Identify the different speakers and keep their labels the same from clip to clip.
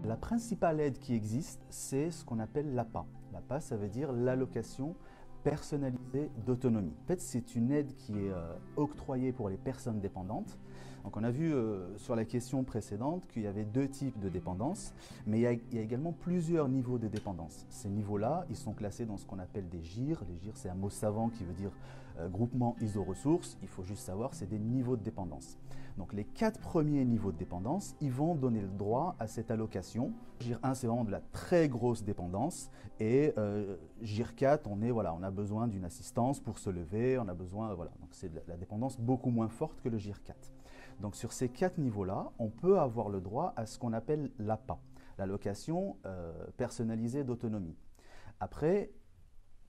Speaker 1: La principale aide qui existe, c'est ce qu'on appelle l'APA. L'APA, ça veut dire l'allocation personnalisée d'autonomie. En fait, c'est une aide qui est octroyée pour les personnes dépendantes. Donc, on a vu sur la question précédente qu'il y avait deux types de dépendance, mais il y a également plusieurs niveaux de dépendance. Ces niveaux-là, ils sont classés dans ce qu'on appelle des GIR. Les GIR, c'est un mot savant qui veut dire groupement iso-ressources. Il faut juste savoir, c'est des niveaux de dépendance. Donc, les 4 premiers niveaux de dépendance, ils vont donner le droit à cette allocation. GIR 1, c'est vraiment de la très grosse dépendance, et GIR 4, on a besoin d'une assistance pour se lever, on a besoin, voilà, donc c'est de la dépendance beaucoup moins forte que le GIR 4. Donc sur ces 4 niveaux-là, on peut avoir le droit à ce qu'on appelle l'APA, l'allocation personnalisée d'autonomie. Après,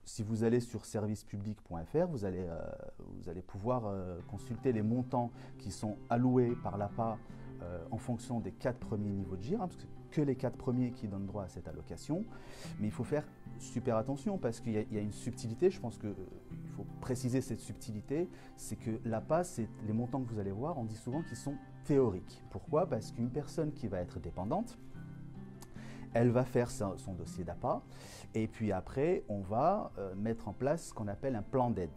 Speaker 1: si vous allez sur servicepublic.fr, vous allez pouvoir consulter les montants qui sont alloués par l'APA en fonction des 4 premiers niveaux de GIR, hein, parce que c'est que les 4 premiers qui donnent droit à cette allocation. Mais il faut faire super attention parce qu'il y a une subtilité, je pense qu'il faut préciser cette subtilité, c'est que l'APA, c'est les montants que vous allez voir, on dit souvent qu'ils sont théoriques. Pourquoi? Parce qu'une personne qui va être dépendante, elle va faire son dossier d'APA, et puis après, on va mettre en place ce qu'on appelle un plan d'aide.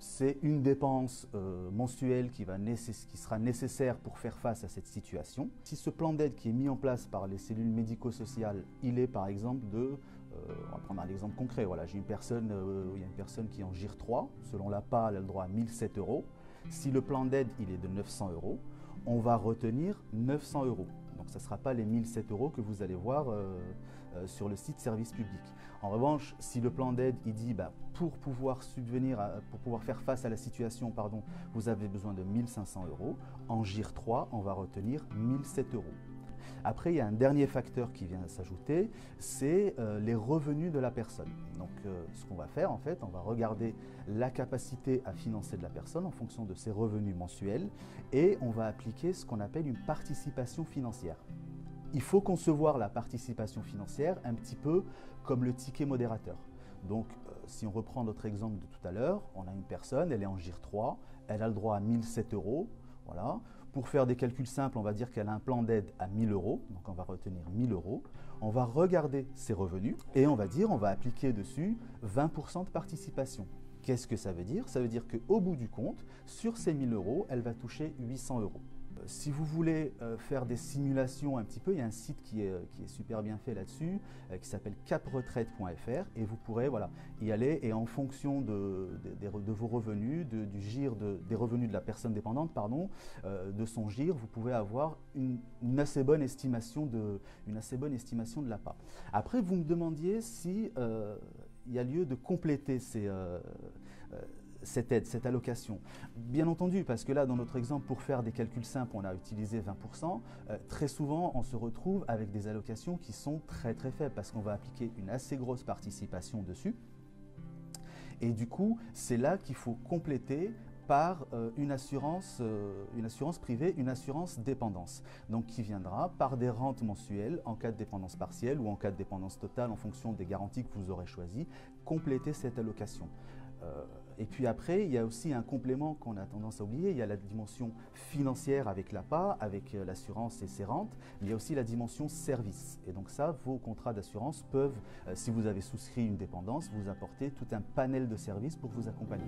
Speaker 1: C'est une dépense mensuelle qui sera nécessaire pour faire face à cette situation. Si ce plan d'aide qui est mis en place par les cellules médico-sociales, il est par exemple on va prendre un exemple concret, voilà, il y a une personne qui est en GIR 3, selon l'APA, elle a le droit à 1007 €. Si le plan d'aide il est de 900 €, on va retenir 900 €. Donc ça ne sera pas les 1007 € que vous allez voir sur le site Service Public. En revanche, si le plan d'aide il dit pour pouvoir faire face à la situation, vous avez besoin de 1500 €, en GIR 3, on va retenir 1007 €. Après, il y a un dernier facteur qui vient s'ajouter, c'est les revenus de la personne. Donc, ce qu'on va faire, en fait, on va regarder la capacité à financer de la personne en fonction de ses revenus mensuels, et on va appliquer ce qu'on appelle une participation financière. Il faut concevoir la participation financière un petit peu comme le ticket modérateur. Donc, si on reprend notre exemple de tout à l'heure, on a une personne, elle est en GIR 3, elle a le droit à 1007 €. Voilà. Pour faire des calculs simples, on va dire qu'elle a un plan d'aide à 1000 €, donc on va retenir 1000 €. On va regarder ses revenus et on va appliquer dessus 20% de participation. Qu'est-ce que ça veut dire? Ça veut dire qu'au bout du compte, sur ces 1000 €, elle va toucher 800 €. Si vous voulez faire des simulations un petit peu, il y a un site qui est super bien fait là-dessus, qui s'appelle capretraite.fr, et vous pourrez y aller, et en fonction de vos revenus, du GIR, des revenus de la personne dépendante, de son GIR, vous pouvez avoir une assez bonne estimation de l'APA. Après, vous me demandiez si il y a lieu de compléter cette aide, cette allocation. Bien entendu, parce que là, dans notre exemple, pour faire des calculs simples, on a utilisé 20%. Très souvent, on se retrouve avec des allocations qui sont très très faibles, parce qu'on va appliquer une assez grosse participation dessus. Et du coup, c'est là qu'il faut compléter par une assurance privée, une assurance dépendance, donc qui viendra par des rentes mensuelles en cas de dépendance partielle ou en cas de dépendance totale en fonction des garanties que vous aurez choisies, compléter cette allocation. Et puis après, il y a aussi un complément qu'on a tendance à oublier, il y a la dimension financière avec l'APA, avec l'assurance et ses rentes, mais il y a aussi la dimension service. Et donc ça, vos contrats d'assurance peuvent, si vous avez souscrit une dépendance, vous apporter tout un panel de services pour vous accompagner.